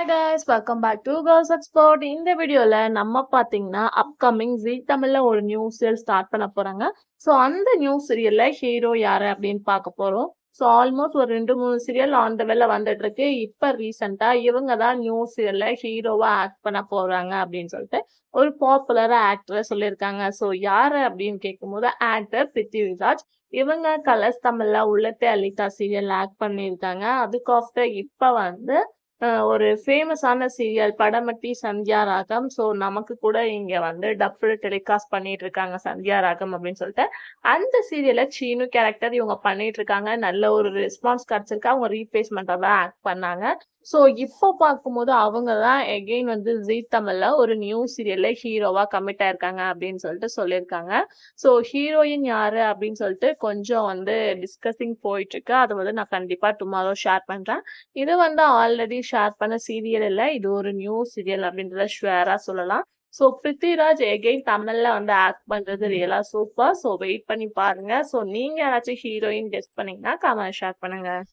Hi guys, welcome back to Girls Expert. இந்த வீடியோல நம்ம பாத்தீங்கன்னா அப்கமிங் ஜீ தமிழ்ல ஒரு நியூ சீரியல் ஸ்டார்ட் பண்ண போறாங்க. ஸோ அந்த நியூ சீரியல்ல ஹீரோ யாரு அப்படின்னு பார்க்க போறோம். ஸோ ஆல்மோஸ்ட் ஒரு 2-3 சீரியல் ஆன் த வேல வந்துட்டு இருக்கு. இப்ப ரீசெண்டா இவங்க தான் நியூ சீரியல்ல ஹீரோவா ஆக்ட் பண்ண போறாங்க அப்படின்னு சொல்லிட்டு ஒரு பாப்புலரா ஆக்டர் சொல்லியிருக்காங்க. ஸோ யாரு அப்படின்னு கேட்கும்போது ஆக்டர் பிருத்திவிராஜ். இவங்க கலர்ஸ் தமிழ்ல உள்ளத்தை அளித்தா சீரியல் ஆக்ட் பண்ணியிருக்காங்க. அதுக்கு ஆஃப்டர் இப்ப வந்து ஒரு ஃபேமஸான சீரியல் படமட்டி சந்தியா ராகம். ஸோ நமக்கு கூட இங்க வந்து டப்ல டெலிகாஸ்ட் பண்ணிட்டு இருக்காங்க சந்தியா ராகம் அப்படின்னு சொல்லிட்டு. அந்த சீரியலை சீனு கேரக்டர் இவங்க பண்ணிட்டு இருக்காங்க. நல்ல ஒரு ரெஸ்பான்ஸ் கிடைச்சிருக்கு. அவங்க ரீப்ளேஸ்மெண்டா தான் ஆக்ட் பண்ணாங்க. ஸோ இப்போ பார்க்கும்போது அவங்க தான் எகெயின் வந்து ஜீ தமிழ்ல ஒரு நியூ சீரியல்ல ஹீரோவா கமிட் ஆயிருக்காங்க அப்படின்னு சொல்லிட்டு சொல்லியிருக்காங்க. ஸோ ஹீரோயின் யாரு அப்படின்னு சொல்லிட்டு கொஞ்சம் வந்து டிஸ்கஸிங் போயிட்டு இருக்கு. அதை வந்து நான் கண்டிப்பா டுமாரோ ஷேர் பண்றேன். இது வந்து ஆல்ரெடி ஷேர் பண்ண சீரியல் இல்ல. இது ஒரு நியூ சீரியல் அப்படின்றத ஷுவரா சொல்லலாம். ஸோ பிருத்திவிராஜ் எகெயின் தமிழ்ல வந்து ஆக்ட் பண்றது ரியலா சூப்பர். ஸோ வெயிட் பண்ணி பாருங்க. ஸோ நீங்க யாராச்சும் ஹீரோயின் கெஸ் பண்ணீங்கன்னா கமெண்ட் ஷேர் பண்ணுங்க.